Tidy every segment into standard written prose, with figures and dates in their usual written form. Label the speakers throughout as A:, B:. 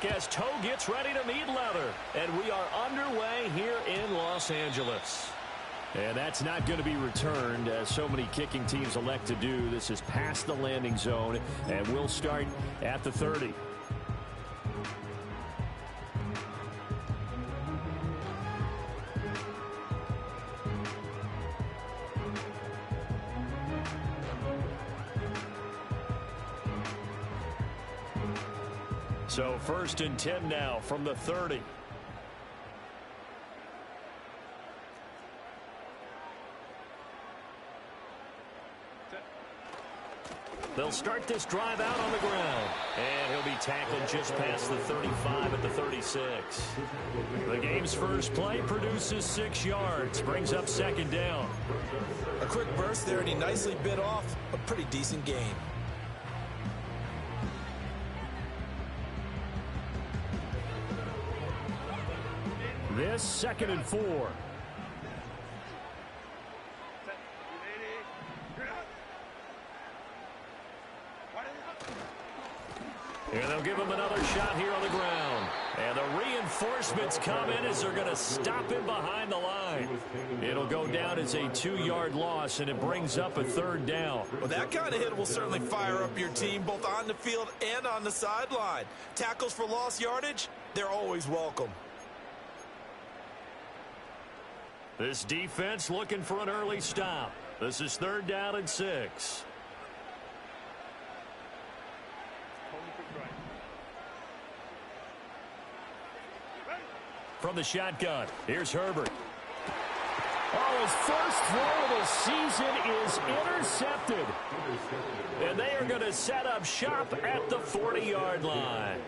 A: back as toe gets ready to meet leather. And we are underway here in Los Angeles. And that's not going to be returned, as so many kicking teams elect to do. This is past the landing zone, and we'll start at the 30. So 1st and 10 now from the 30. They'll start this drive out on the ground. And he'll be tackled just past the 35 at the 36. The game's first play produces 6 yards. Brings up 2nd down.
B: A quick burst there, and he nicely bit off a pretty decent gain.
A: This 2nd and 4. And they'll give him another shot here on the ground. And the reinforcements come in as they're going to stop him behind the line. It'll go down as a 2-yard loss, and it brings up a 3rd down.
B: Well, that kind of hit will certainly fire up your team both on the field and on the sideline. Tackles for lost yardage, they're always welcome.
A: This defense looking for an early stop. This is 3rd down and 6. From the shotgun, here's Herbert. Oh, his first throw of the season is intercepted. And they are going to set up shop at the 40-yard line.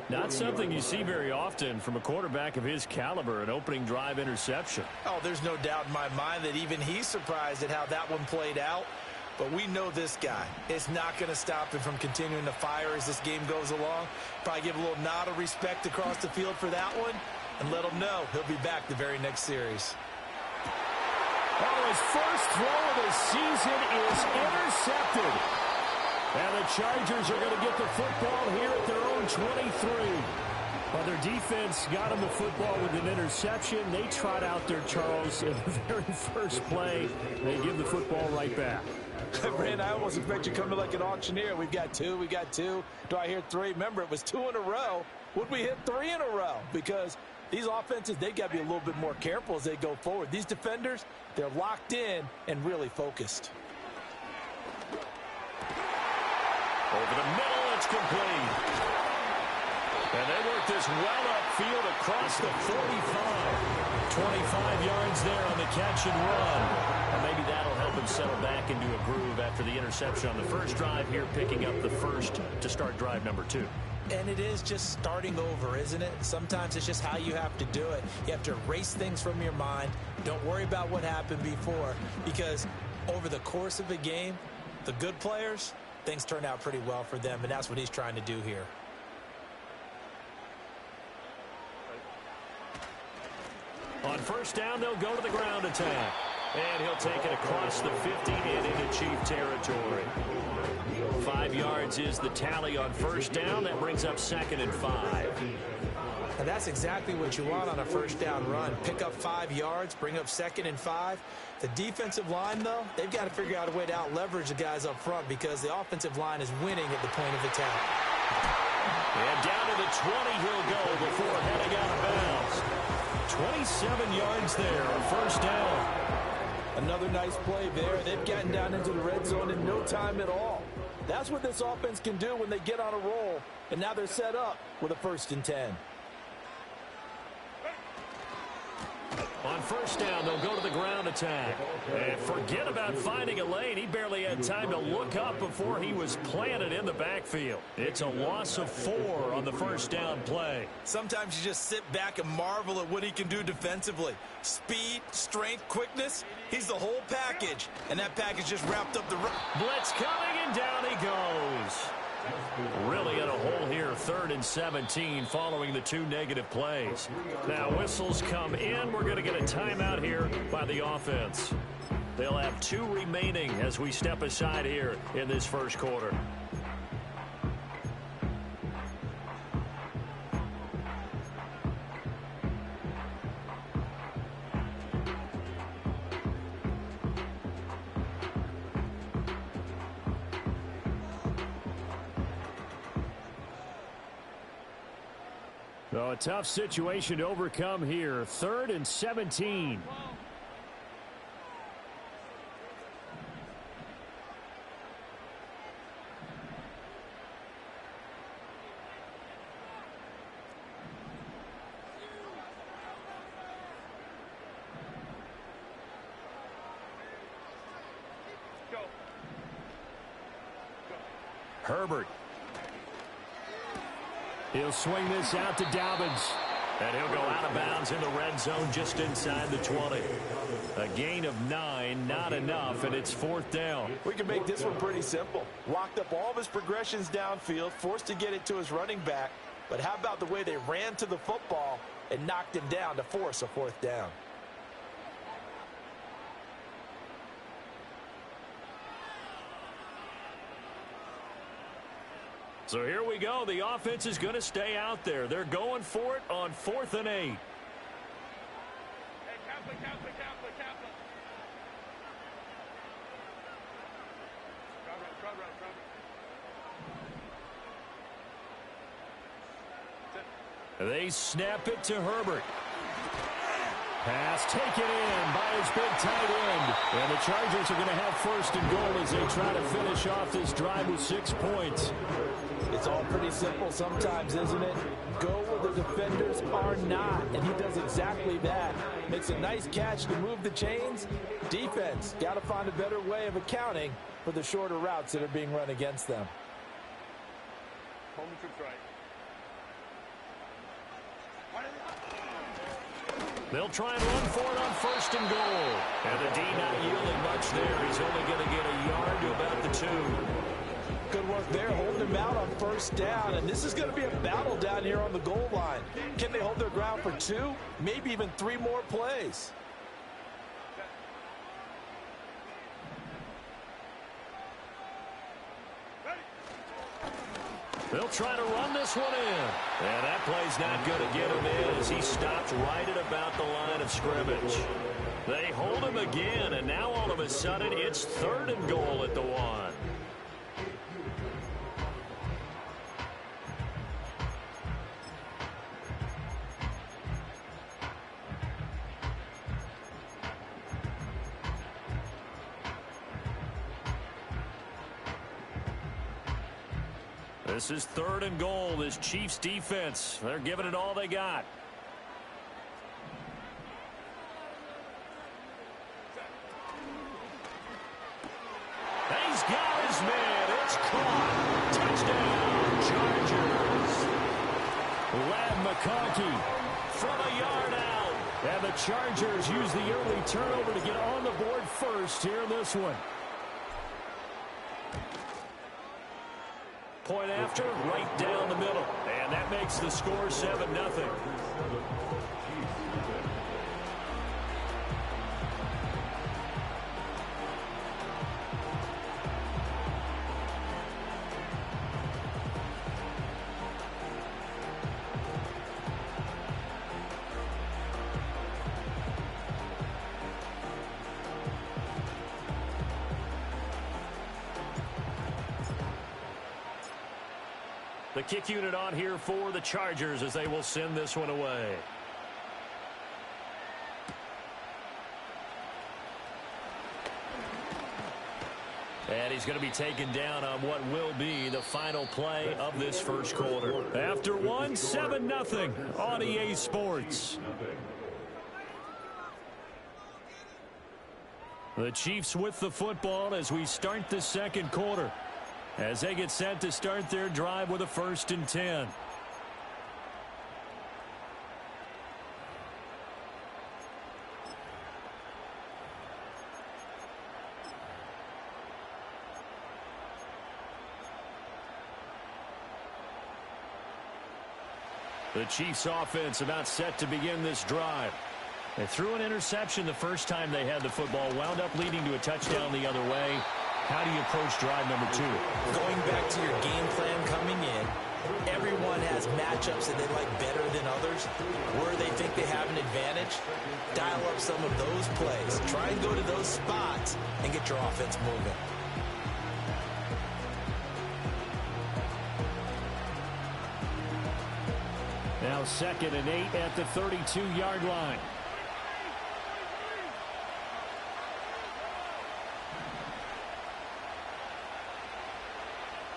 A: Not something you see very often from a quarterback of his caliber, an opening drive interception.
B: Oh, there's no doubt in my mind that even he's surprised at how that one played out. But we know this guy. It's not going to stop him from continuing to fire as this game goes along. Probably give a little nod of respect across the field for that one. And let him know he'll be back the very next series.
A: Oh, his first throw of the season is intercepted. And the Chargers are going to get the football here at their own 23. Well, their defense got him the football with an interception. They trot out there, Charles, in the very first play. They give the football right back.
B: Brand, I almost expect you to come to like an auctioneer. We've got 2, we got 2. Do I hear 3? Remember, it was 2 in a row. Would we hit 3 in a row? Because these offenses, they got to be a little bit more careful as they go forward. These defenders, they're locked in and really focused.
A: Over the middle, it's complete. And they work this well upfield across the 45. 25 yards there on the catch and run. And maybe that'll help him settle back into a groove after the interception on the first drive here, picking up the first to start drive number 2.
B: And it is just starting over, isn't it? Sometimes it's just how you have to do it. You have to erase things from your mind. Don't worry about what happened before, because over the course of a game, the good players, things turn out pretty well for them, and that's what he's trying to do here.
A: On first down, they'll go to the ground attack. And he'll take it across the 50 and into Chief territory. 5 yards is the tally on first down. That brings up 2nd and 5.
B: And that's exactly what you want on a first down run. Pick up 5 yards, bring up 2nd and 5. The defensive line, though, they've got to figure out a way to out-leverage the guys up front because the offensive line is winning at the point of attack.
A: And down to the 20 he'll go before heading out of bounds. 27 yards there on first down.
B: Another nice play there. They've gotten down into the red zone in no time at all. That's what this offense can do when they get on a roll. And now they're set up with a 1st and 10.
A: On first down, they'll go to the ground attack. And forget about finding a lane. He barely had time to look up before he was planted in the backfield. It's a loss of 4 on the first down play.
B: Sometimes you just sit back and marvel at what he can do defensively. Speed, strength, quickness, he's the whole package. And that package just wrapped up the...
A: Blitz coming, and down he goes. Really in a hole here, 3rd and 17 following the 2 negative plays. Now whistles come in. We're going to get a timeout here by the offense. They'll have 2 remaining as we step aside here in this first quarter. So a tough situation to overcome here. 3rd and 17. Herbert. He'll swing this out to Dobbins. And he'll go out of bounds in the red zone just inside the 20. A gain of 9, not enough, and it's 4th down.
B: We can make this one pretty simple. Locked up all of his progressions downfield, forced to get it to his running back. But how about the way they ran to the football and knocked him down to force a 4th down?
A: So here we go. The offense is going to stay out there. They're going for it on 4th and 8.
C: Hey, Kaplan.
A: They snap it to Herbert. Pass taken in by his big tight end. And the Chargers are going to have 1st and goal as they try to finish off this drive with 6 points.
B: It's all pretty simple sometimes, isn't it? Go where the defenders are not, and he does exactly that. Makes a nice catch to move the chains. Defense, got to find a better way of accounting for the shorter routes that are being run against them.
C: Home troops right.
A: They'll try and run for it on 1st and goal. And the D not yielding much there. He's only going to get a yard to about the 2.
B: Good work there, holding him out on 1st down. And this is going to be a battle down here on the goal line. Can they hold their ground for 2, maybe even 3 more plays?
A: They'll try to run this one in. And that play's not going to get him in as he stops right at about the line of scrimmage. They hold him again, and now all of a sudden it's 3rd and goal at the 1. This is 3rd and goal. This Chiefs defense, they're giving it all they got. He's got his man. It's caught. Touchdown, Chargers. Lad McConkey from a yard out. And the Chargers use the early turnover to get on the board first here in this one. Point after, right down the middle. And that makes the score 7-0. The kick unit on here for the Chargers as they will send this one away. And he's going to be taken down on what will be the final play of this first quarter. After one, 7-0 on EA Sports. The Chiefs with the football as we start the second quarter, as they get set to start their drive with a 1st and 10. The Chiefs offense about set to begin this drive. They threw an interception the first time they had the football, wound up leading to a touchdown the other way. How do you approach drive number 2?
B: Going back to your game plan coming in, everyone has matchups that they like better than others. Where they think they have an advantage, dial up some of those plays. Try and go to those spots and get your offense moving.
A: Now 2nd and 8 at the 32-yard line.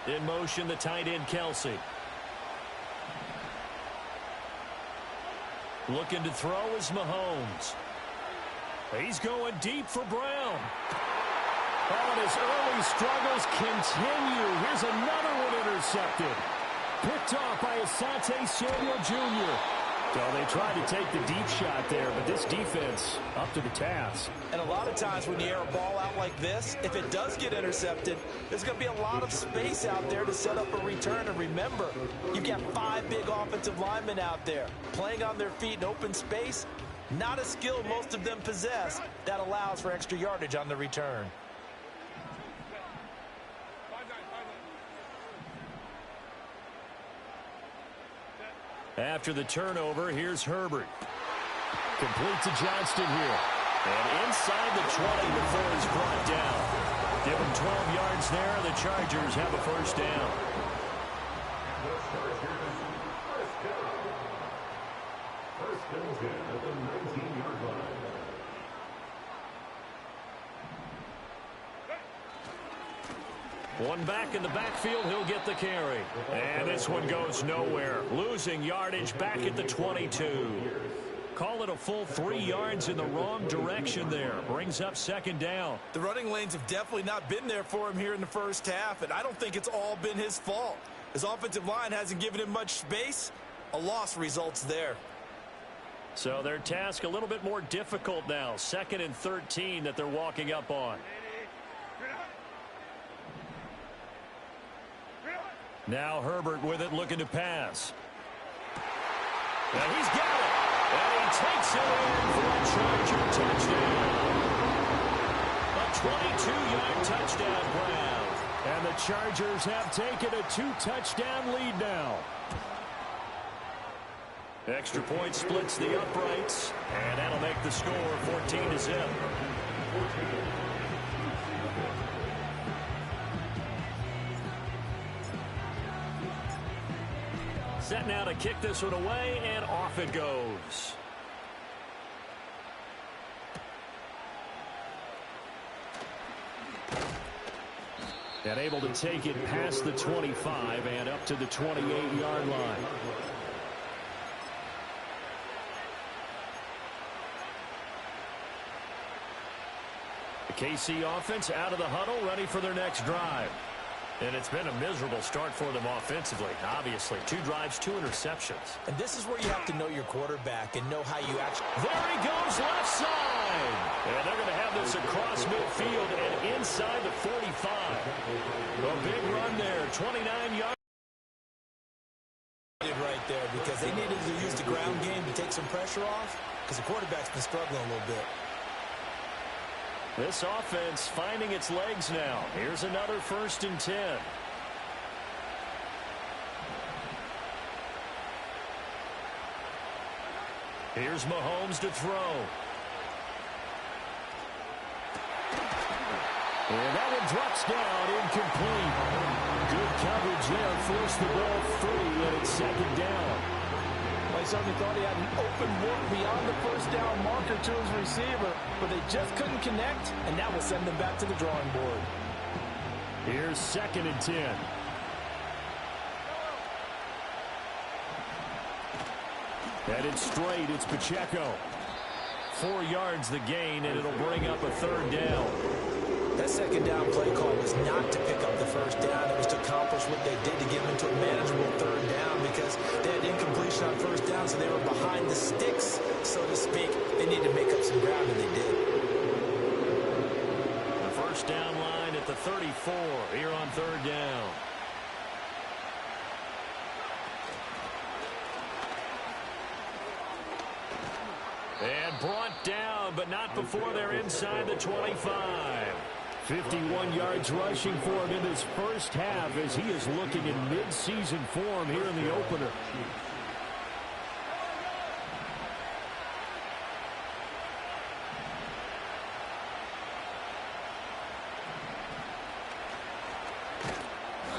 A: In motion, the tight end, Kelsey. Looking to throw is Mahomes. He's going deep for Brown. Oh, and his early struggles continue. Here's another one intercepted. Picked off by Asante Samuel Jr. So they tried to take the deep shot there, but this defense up to the task.
B: And a lot of times when you air a ball out like this, if it does get intercepted, there's going to be a lot of space out there to set up a return. And remember, you've got 5 big offensive linemen out there playing on their feet in open space. Not a skill most of them possess that allows for extra yardage on the return.
A: After the turnover, here's Herbert. Complete to Johnston here. And inside the 20 before he's brought down. Give him 12 yards there. The Chargers have a first down. One back in the backfield, he'll get the carry. And this one goes nowhere. Losing yardage back at the 22. Call it a full 3 yards in the wrong direction there. Brings up 2nd down.
B: The running lanes have definitely not been there for him here in the first half, and I don't think it's all been his fault. His offensive line hasn't given him much space. A loss results there.
A: So their task a little bit more difficult now. 2nd and 13 that they're walking up on. Now Herbert with it, looking to pass. And he's got it. And he takes it in for a Charger touchdown. A 22-yard touchdown grab. And the Chargers have taken a 2-touchdown lead now. Extra point splits the uprights. And that'll make the score 14-0. Set now to kick this one away, and off it goes. And able to take it past the 25 and up to the 28-yard line. The KC offense out of the huddle, ready for their next drive. And it's been a miserable start for them offensively, obviously. 2 drives, 2 interceptions.
B: And this is where you have to know your quarterback and know how you actually...
A: There he goes, left side. And they're going to have this across midfield and inside the 45. A big run there, 29 yards.
B: Right there, because they needed to use the ground game to take some pressure off, because the quarterback's been struggling a little bit.
A: This offense finding its legs now. Here's another 1st and 10. Here's Mahomes to throw. And that one drops down, incomplete. Good coverage there, forced the ball free, and it's 2nd down.
B: He certainly thought he had an open look beyond the first down marker to his receiver, but they just couldn't connect, and that will send them back to the drawing board.
A: Here's 2nd and 10. Headed straight, it's Pacheco. 4 yards the gain, and it'll bring up a 3rd down.
B: That 2nd down play call was not to pick up the 1st down. It was to accomplish what they did to get them into a manageable 3rd down, because they had incompletion on 1st down, so they were behind the sticks, so to speak. They needed to make up some ground, and they did.
A: The 1st down line at the 34 here on 3rd down. And brought down, but not before they're inside the 25. 51 yards rushing for him in this first half as he is looking in mid-season form here in the opener.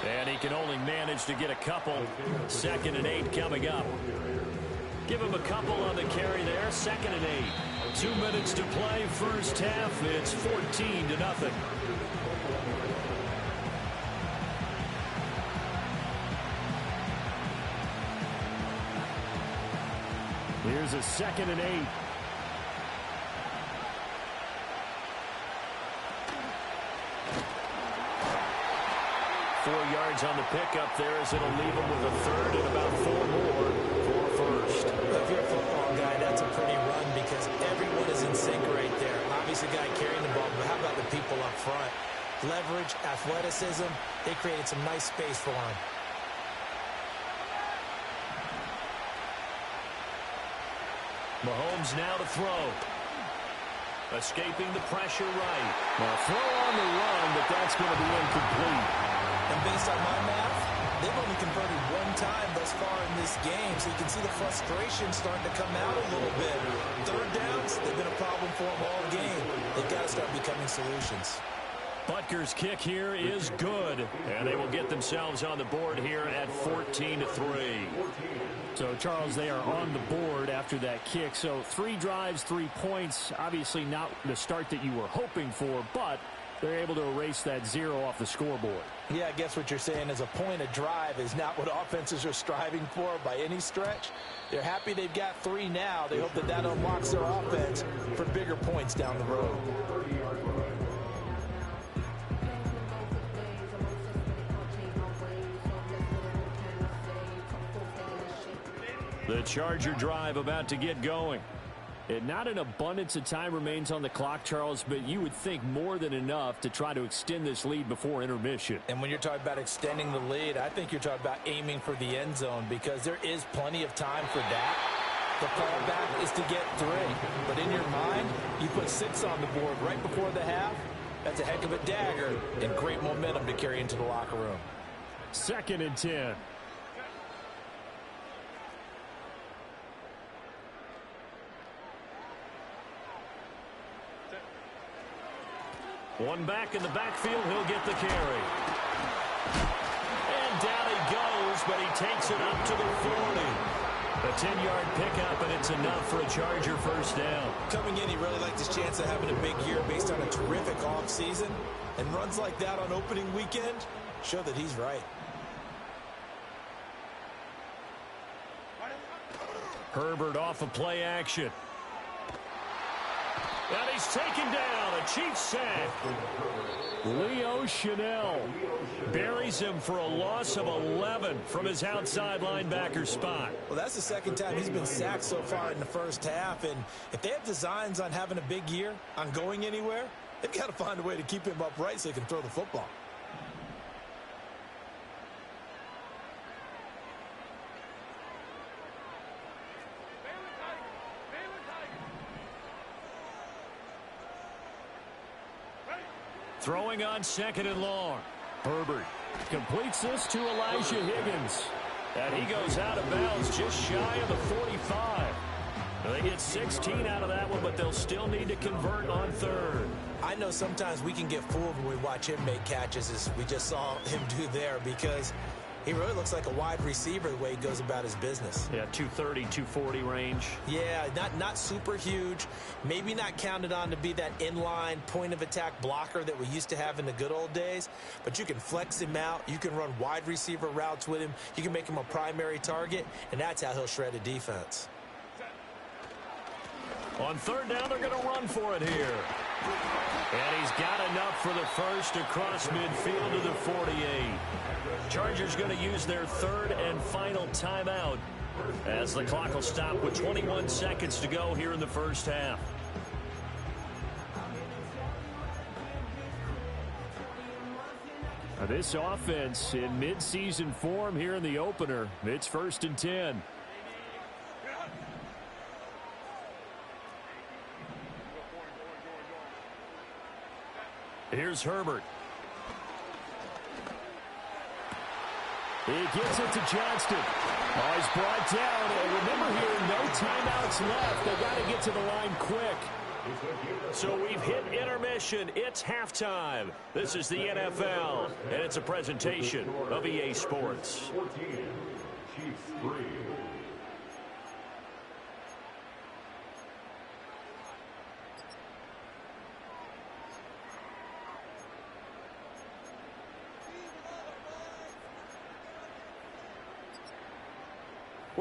A: And he can only manage to get a couple. 2nd and 8 coming up. Give him a couple on the carry there. 2nd and 8. 2 minutes to play. First half. It's 14-0. Here's a 2nd and 8. Yards on the pickup there as it'll leave him with a 3rd and about 4 more for first.
B: If you're a football guy, that's a pretty run because everyone is in sync right there. Obviously, the guy carrying the ball, but how about the people up front? Leverage, athleticism, they created some nice space for him.
A: Mahomes now to throw. Escaping the pressure right. Now throw on the run, but that's going to be incomplete.
B: And based on my math, they've only converted 1 time thus far in this game, so you can see the frustration starting to come out a little bit. 3rd downs, they've been a problem for them all game. They've got to start becoming solutions.
A: Butker's kick here is good, and they will get themselves on the board here at 14-3. So, Charles, they are on the board after that kick. So 3 drives, 3 points. Obviously not the start that you were hoping for, but they're able to erase that 0 off the scoreboard.
B: Yeah, I guess what you're saying is a point a drive is not what offenses are striving for by any stretch. They're happy they've got 3 now. They hope that that unlocks their offense for bigger points down the road.
A: The Charger drive about to get going. And not an abundance of time remains on the clock, Charles, but you would think more than enough to try to extend this lead before intermission.
B: And when you're talking about extending the lead, I think you're talking about aiming for the end zone because there is plenty of time for that. The fallback is to get 3. But in your mind, you put 6 on the board right before the half. That's a heck of a dagger and great momentum to carry into the locker room.
A: 2nd and 10. One back in the backfield, he'll get the carry. And down he goes, but he takes it up to the 40. A 10-yard pickup, and it's enough for a Charger first down.
B: Coming in, he really liked his chance of having a big year based on a terrific offseason. And runs like that on opening weekend show that he's right.
A: Herbert off of play action. And he's taken down. A Chiefs sack. Leo Chanel buries him for a loss of 11 from his outside linebacker spot.
B: Well, that's the 2nd time he's been sacked so far in the first half. And if they have designs on having a big year, on going anywhere, they've got to find a way to keep him upright so he can throw the football.
A: Throwing on 2nd and long. Herbert completes this to Elijah Higgins. And he goes out of bounds just shy of the 45. They get 16 out of that one, but they'll still need to convert on 3rd.
B: I know sometimes we can get fooled when we watch him make catches, as we just saw him do there, because he really looks like a wide receiver the way he goes about his business.
A: Yeah, 230, 240 range.
B: Yeah, not super huge. Maybe not counted on to be that inline point-of-attack blocker that we used to have in the good old days. But you can flex him out. You can run wide receiver routes with him. You can make him a primary target, and that's how he'll shred a defense.
A: On 3rd down, they're going to run for it here. And he's got enough for the first across midfield to the 48. Chargers going to use their 3rd and final timeout as the clock will stop with 21 seconds to go here in the first half. Now this offense in midseason form here in the opener. It's 1st and 10. Here's Herbert. He gets it to Johnston. Oh, he's brought down. And remember here, no timeouts left. They've got to get to the line quick. So we've hit intermission. It's halftime. This is the NFL, and it's a presentation of EA Sports.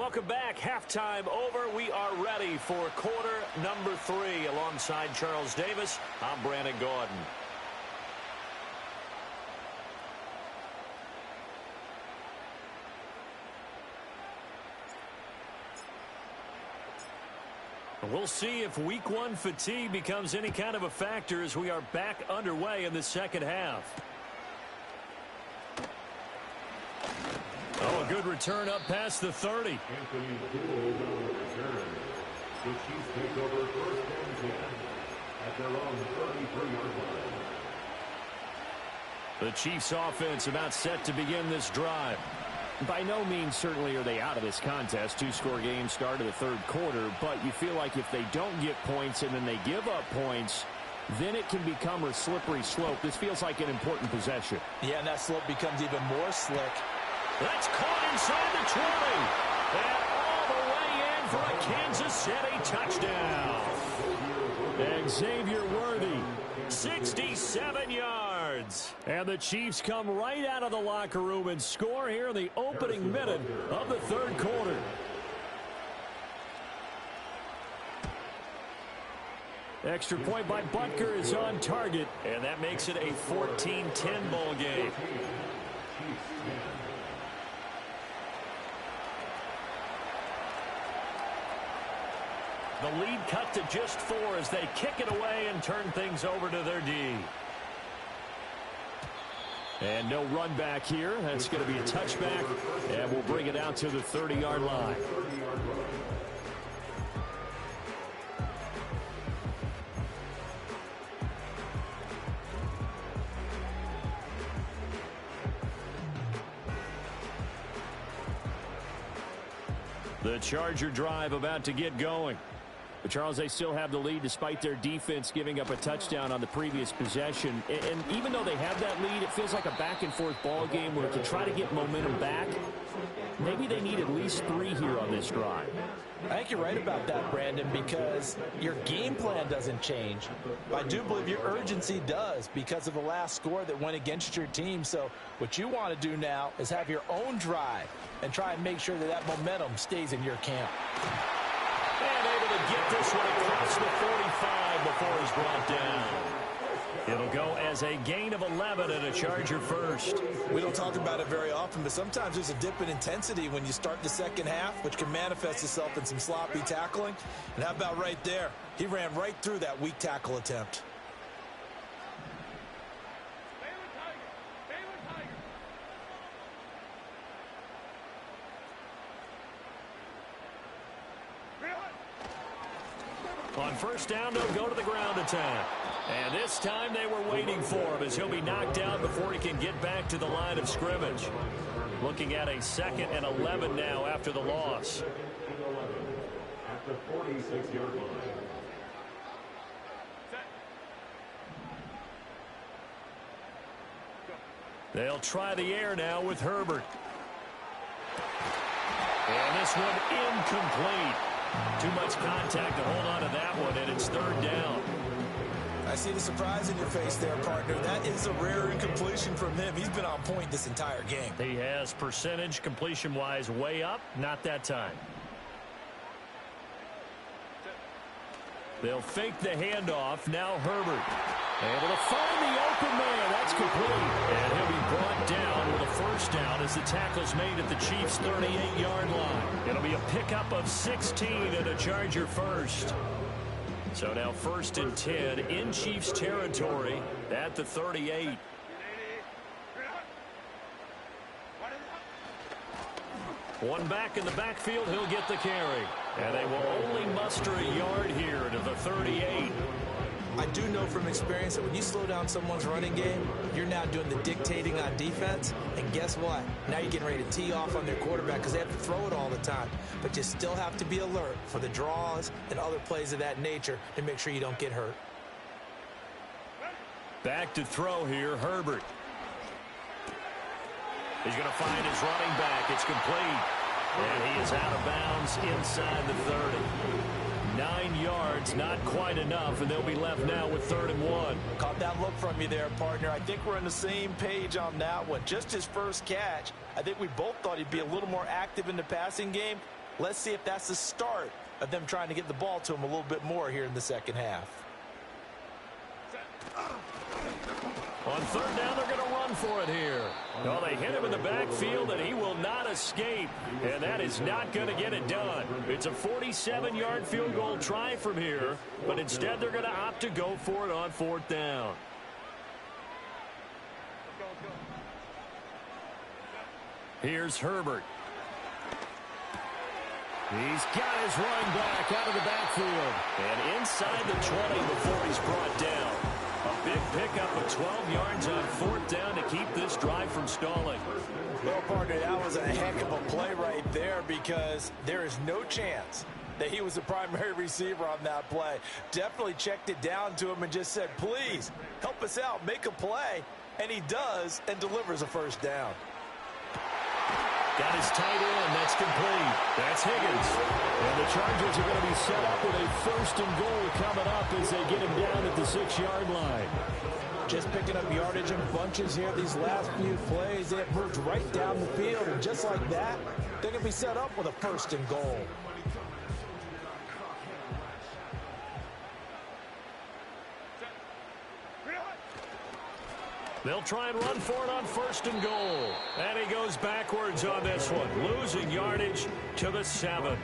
A: Welcome back. Halftime over. We are ready for quarter number 3. Alongside Charles Davis, I'm Brandon Gordon. We'll see if week 1 fatigue becomes any kind of a factor as we are back underway in the second half. Oh, a good return up past the 30.
D: The Chiefs take over first and 10 at their own 33-yard line.
A: The Chiefs offense about set to begin this drive. By no means certainly are they out of this contest. 2-score game start of the third quarter, but you feel like if they don't get points and then they give up points, then it can become a slippery slope. This feels like an important possession.
B: Yeah, and that slope becomes even more slick.
A: That's caught inside the 20. And all the way in for a Kansas City touchdown. Xavier Worthy, 67 yards. And the Chiefs come right out of the locker room and score here in the opening minute of the third quarter. Extra point by Butker is on target, and that makes it a 14-10 ball game. The lead cut to just 4 as they kick it away and turn things over to their D. And no run back here. That's going to be a touchback, and we'll bring it out to the 30-yard line. The Charger drive about to get going. But, Charles, they still have the lead despite their defense giving up a touchdown on the previous possession. And even though they have that lead, it feels like a back-and-forth ball game where to try to get momentum back, maybe they need at least 3 here on this drive.
B: I think you're right about that, Brandon, because your game plan doesn't change. I do believe your urgency does because of the last score that went against your team. So what you want to do now is have your own drive and try and make sure that that momentum stays in your camp.
A: And able to get this one across the 45 before he's brought down. It'll go as a gain of 11 and a Charger first.
B: We don't talk about it very often, but sometimes there's a dip in intensity when you start the second half, which can manifest itself in some sloppy tackling. And how about right there? He ran right through that weak tackle attempt.
A: On first down, they'll go to the ground attack. And this time they were waiting for him as he'll be knocked down before he can get back to the line of scrimmage. Looking at a 2nd and 11 now after the loss.
D: At the 46-yard line.
A: They'll try the air now with Herbert. And this one incomplete. Too much contact to hold on to that one, and it's 3rd down.
B: I see the surprise in your face there, partner. That is a rare incompletion from him. He's been on point this entire game.
A: He has percentage completion-wise way up, not that time. They'll fake the handoff. Now Herbert. Able to find the open man. That's complete. And he'll be brought down with a first down as the tackle's made at the Chiefs' 38-yard line. It'll be a pickup of 16 and a Charger first. So now 1st and 10 in Chiefs territory at the 38. One back in the backfield, he'll get the carry. And they will only muster a yard here to the 38.
B: I do know from experience that when you slow down someone's running game, you're now doing the dictating on defense. And guess what? Now you're getting ready to tee off on their quarterback because they have to throw it all the time. But you still have to be alert for the draws and other plays of that nature to make sure you don't get hurt.
A: Back to throw here, Herbert. He's going to find his running back. It's complete. And he is out of bounds inside the 30. 9 yards, not quite enough, and they'll be left now with 3rd and 1.
B: Caught that look from you there, partner. I think we're on the same page on that one. Just his first catch. I think we both thought he'd be a little more active in the passing game. Let's see if that's the start of them trying to get the ball to him a little bit more here in the second half.
A: On third down, they're going to run for it here. Well, they hit him in the backfield, and he will not escape. And that is not going to get it done. It's a 47-yard field goal try from here, but instead they're going to opt to go for it on fourth down. Here's Herbert. He's got his running back out of the backfield. And inside the 20 before he's brought down. A big pickup of 12 yards on fourth down to keep this drive from stalling.
B: Well, partner, that was a heck of a play right there because there is no chance that he was the primary receiver on that play. Definitely checked it down to him and just said, please, help us out, make a play. And he does and delivers a first down.
A: Got his tight end. That's complete. That's Higgins. And the Chargers are going to be set up with a first and goal coming up as they get him down at the 6-yard line.
B: Just picking up yardage in bunches here these last few plays. They have moved right down the field. And just like that, they're going to be set up with a first and goal.
A: They'll try and run for it on first and goal. And he goes backwards on this one, losing yardage to the 7.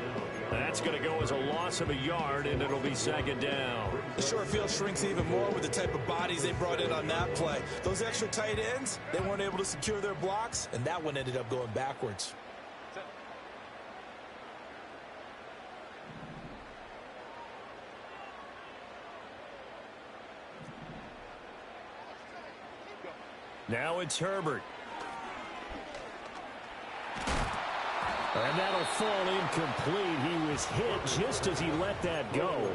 A: That's going to go as a loss of a yard, and it'll be second down.
B: The short field shrinks even more with the type of bodies they brought in on that play. Those extra tight ends, they weren't able to secure their blocks, and that one ended up going backwards.
A: Now it's Herbert. And that'll fall incomplete. He was hit just as he let that go.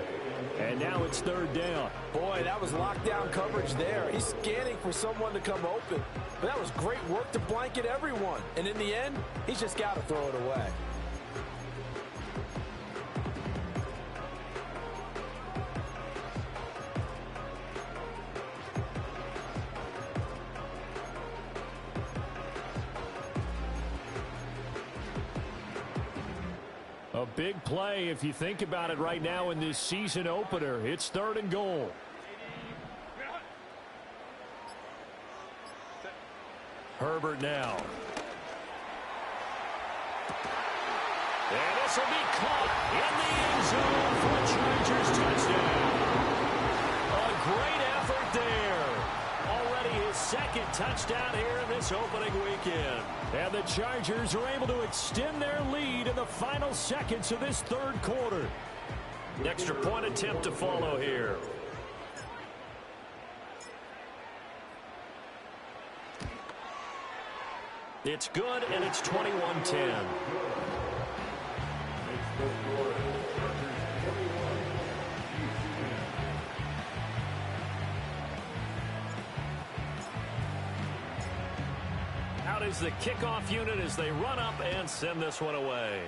A: And now it's third down.
B: Boy, that was lockdown coverage there. He's scanning for someone to come open. But that was great work to blanket everyone. And in the end, he's just got to throw it away.
A: A big play if you think about it right now in this season opener. It's third and goal. Herbert now. And this will be caught in the end zone for a Chargers touchdown. A great effort there. Already his second touchdown here in this opening weekend. And the Chargers are able to extend their lead in the final seconds of this third quarter. An extra point attempt to follow here. It's good, and it's 21-10. Out is the kickoff unit as they run up and send this one away.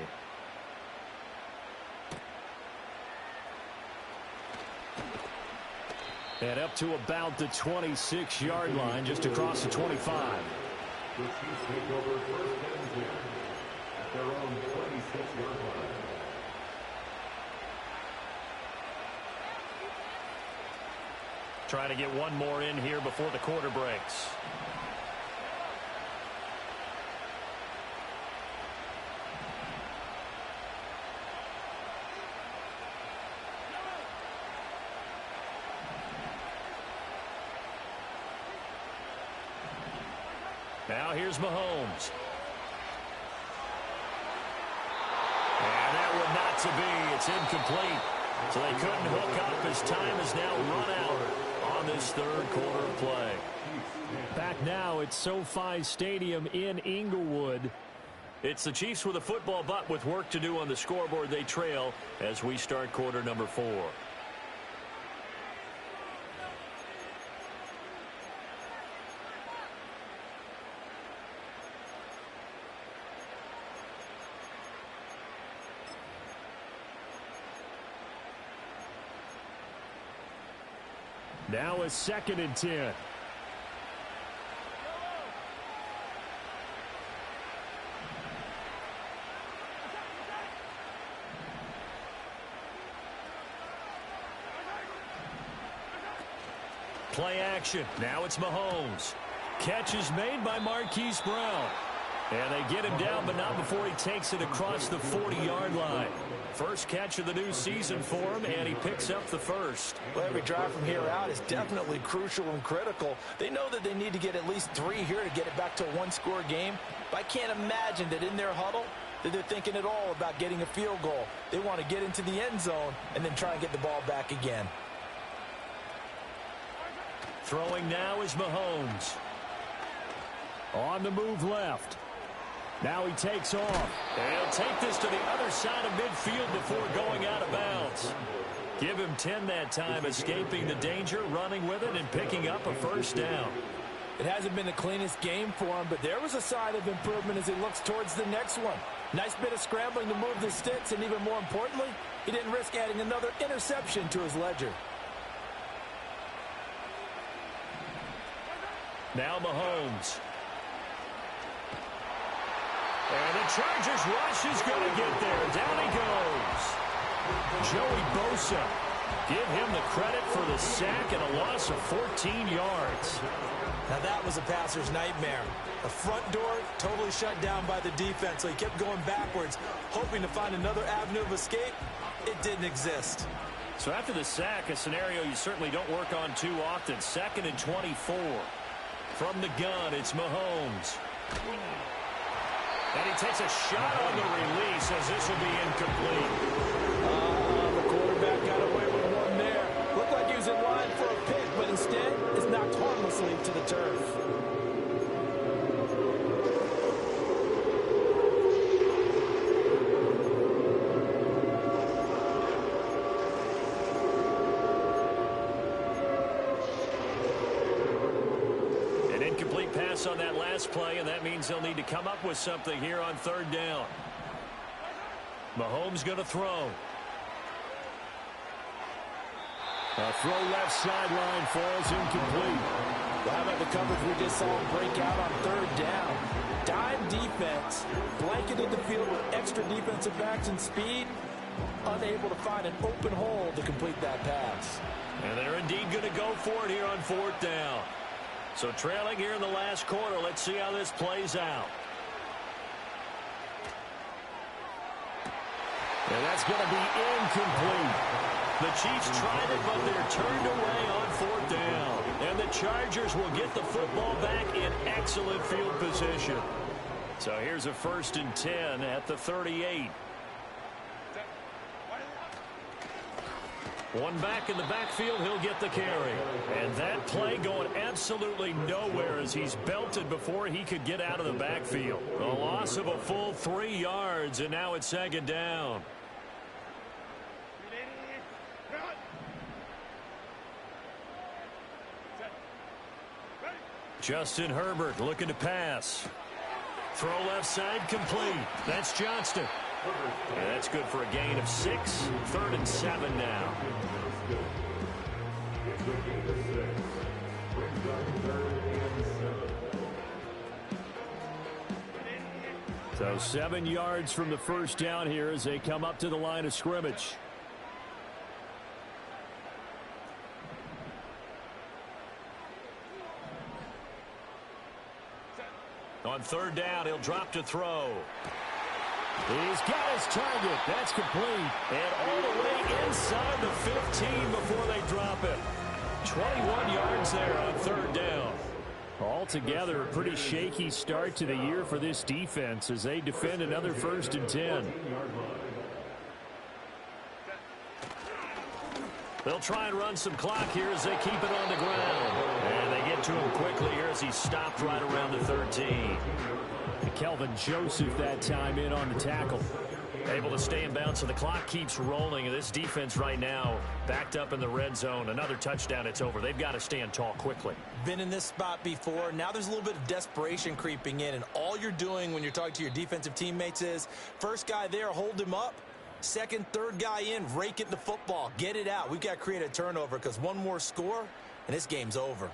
A: And up to about the 26-yard line, just across the 25.
D: The Chiefs take over first and 10 at their own 26-yard line.
A: Trying to get one more in here before the quarter breaks. Now here's Mahomes. And that would not to be. It's incomplete. So they couldn't hook up as time is now run out on this third quarter play. Back now at SoFi Stadium in Inglewood. It's the Chiefs with a football, but with work to do on the scoreboard. They trail as we start quarter number 4. Now a second and 10. Play action. Now it's Mahomes. Catch is made by Marquise Brown. And they get him down, but not before he takes it across the 40-yard line. First catch of the new season for him, and he picks up the first.
B: Well, every drive from here out is definitely crucial and critical. They know that they need to get at least 3 here to get it back to a one-score game. But I can't imagine that in their huddle that they're thinking at all about getting a field goal. They want to get into the end zone and then try and get the ball back again.
A: Throwing now is Mahomes. On the move left. Now he takes off. And he'll take this to the other side of midfield before going out of bounds. Give him 10 that time, escaping the danger, running with it, and picking up a first down.
B: It hasn't been the cleanest game for him, but there was a sign of improvement as he looks towards the next one. Nice bit of scrambling to move the sticks, and even more importantly, he didn't risk adding another interception to his ledger.
A: Now Mahomes. And the Chargers rush is going to get there. Down he goes. Joey Bosa. Give him the credit for the sack and a loss of 14 yards.
B: Now that was a passer's nightmare. The front door totally shut down by the defense, so he kept going backwards, hoping to find another avenue of escape. It didn't exist.
A: So after the sack, a scenario you certainly don't work on too often. 2nd and 24. From the gun, it's Mahomes. And he takes a shot on the release as this will be incomplete.
B: The quarterback got away with one there. Looked like he was in line for a pick, but instead it's knocked harmlessly to the turf.
A: Pass on that last play, and that means they'll need to come up with something here on 3rd down. Mahomes going to throw. A throw left sideline falls incomplete.
B: Well, how about the coverage we just saw him break out on 3rd down? Dime defense, blanketed the field with extra defensive backs and speed, unable to find an open hole to complete that pass.
A: And they're indeed going to go for it here on 4th down. So trailing here in the last quarter. Let's see how this plays out. And that's going to be incomplete. The Chiefs tried it, but they're turned away on 4th down. And the Chargers will get the football back in excellent field position. So here's a 1st and 10 at the 38. One back in the backfield, he'll get the carry. And that play going absolutely nowhere as he's belted before he could get out of the backfield. A loss of a full 3 yards, and now it's 2nd down. Justin Herbert looking to pass. Throw left side complete. That's Johnston. And that's good for a gain of 6. 3rd and 7 now. So 7 yards from the first down here as they come up to the line of scrimmage. On 3rd down, he'll drop to throw. He's got his target. That's complete. And all the way inside the 15 before they drop it. 21 yards there on 3rd down. Altogether, a pretty shaky start to the year for this defense as they defend another 1st and 10. They'll try and run some clock here as they keep it on the ground. And they get to him quickly here as he's stopped right around the 13. Kelvin Joseph that time in on the tackle. Able to stay in bounds, so the clock keeps rolling. And this defense right now backed up in the red zone. Another touchdown, it's over. They've got to stand tall quickly.
B: Been in this spot before. Now there's a little bit of desperation creeping in. And all you're doing when you're talking to your defensive teammates is, first guy there, hold him up. Second, third guy in, rake it the football. Get it out. We've got to create a turnover because one more score, and this game's over.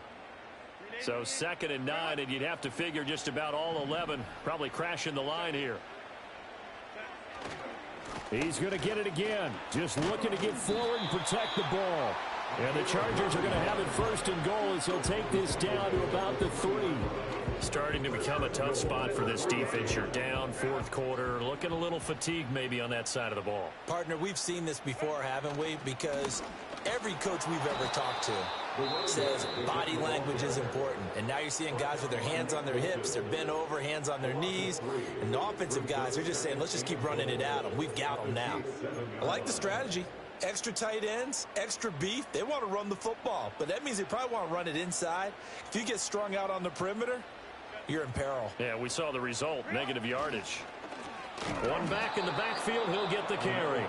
A: So 2nd and 9, and you'd have to figure just about all 11 probably crashing the line here. He's going to get it again. Just looking to get forward and protect the ball. And the Chargers are going to have it first and goal as he'll take this down to about the 3.
E: Starting to become a tough spot for this defense. You're down fourth quarter, looking a little fatigued maybe on that side of the ball.
B: Partner, we've seen this before, haven't we? Because every coach we've ever talked to says body language is important. And now you're seeing guys with their hands on their hips, they're bent over, hands on their knees. And the offensive guys are just saying, let's just keep running it at them. We've got them now. I like the strategy. Extra tight ends, extra beef. They want to run the football, but that means they probably want to run it inside. If you get strung out on the perimeter, you're in peril.
E: Yeah, we saw the result, negative yardage. One back in the backfield, he'll get the carry.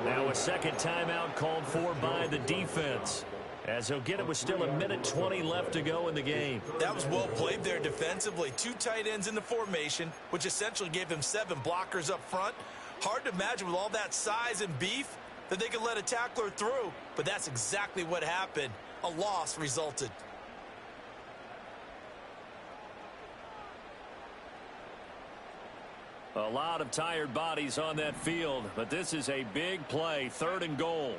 E: Now a second timeout called for by the defense, as he'll get it with still 1:20 left to go in the game.
B: That was well played there defensively. 2 tight ends in the formation, which essentially gave him 7 blockers up front. Hard to imagine with all that size and beef that they could let a tackler through, but that's exactly what happened. A loss resulted.
E: A lot of tired bodies on that field, but this is a big play, 3rd and goal.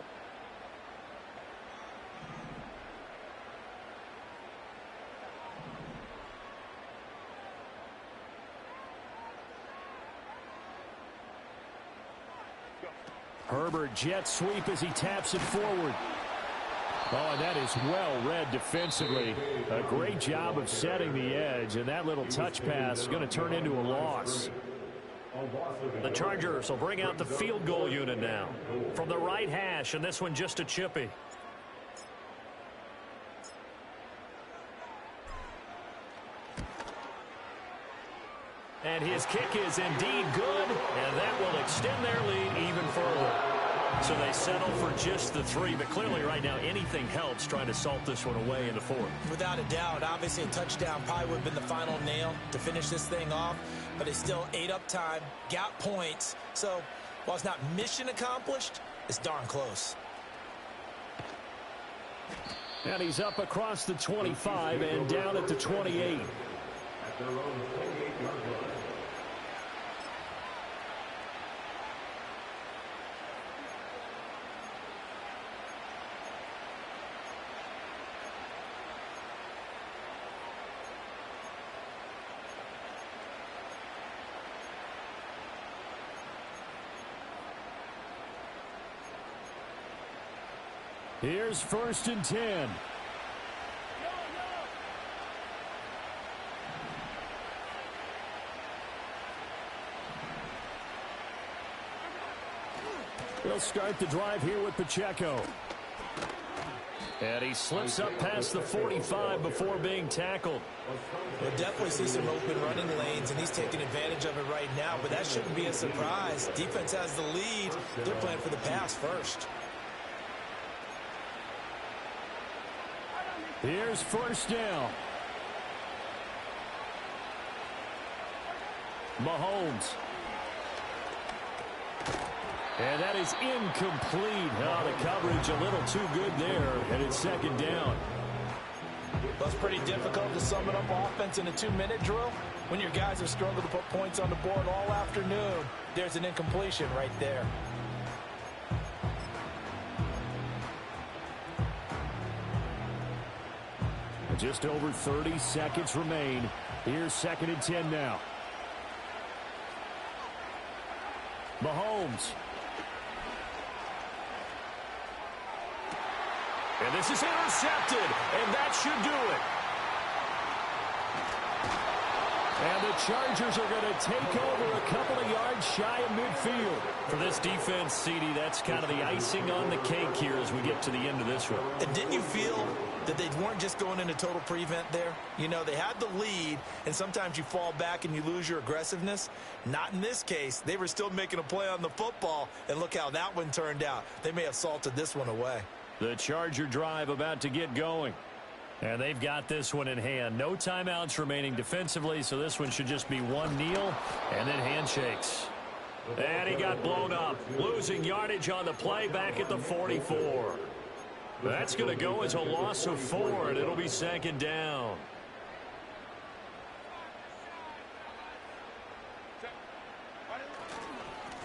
A: Herbert jet sweep as he taps it forward. Oh, and that is well read defensively. A great job of setting the edge, and that little touch pass is going to turn into a loss.
E: The Chargers will bring out the field goal unit now from the right hash, and this one just a chippy. And his kick is indeed good, and that will extend their lead even further. So they settle for just the 3, but clearly right now anything helps trying to salt this one away in the 4th.
B: Without a doubt, obviously a touchdown probably would have been the final nail to finish this thing off, but they still ate up time, got points. So while it's not mission accomplished, it's darn close.
A: And he's up across the 25 and down at the 28.
D: At their own 28-yard line.
A: Here's 1st and 10. They'll start the drive here with Pacheco.
E: And he slips up past the 45 before being tackled.
B: We'll definitely see some open running lanes, and he's taking advantage of it right now, but that shouldn't be a surprise. Defense has the lead. They're playing for the pass first.
A: Here's 1st down. Mahomes. And that is incomplete. Oh, the coverage a little too good there, and it's 2nd down.
B: Well, it's pretty difficult to sum it up offense in a 2-minute drill when your guys have struggled to put points on the board all afternoon. There's an incompletion right there.
A: Just over 30 seconds remain. Here's 2nd and 10 now. Mahomes. And this is intercepted, and that should do it. And the Chargers are going to take over a couple of yards shy of midfield.
E: For this defense, CD, that's kind of the icing on the cake here as we get to the end of this one.
B: And didn't you feel that they weren't just going into total prevent there? You know, they had the lead, and sometimes you fall back and you lose your aggressiveness. Not in this case. They were still making a play on the football, and look how that one turned out. They may have salted this one away.
A: The Charger drive about to get going.
E: And they've got this one in hand. No timeouts remaining defensively, so this one should just be one kneel and then handshakes. And he got blown up, losing yardage on the play back at the 44. That's going to go as a loss of 4, and it'll be 2nd down.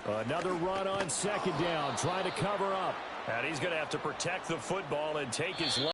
A: Another run on 2nd down, trying to cover up.
E: And he's going to have to protect the football and take his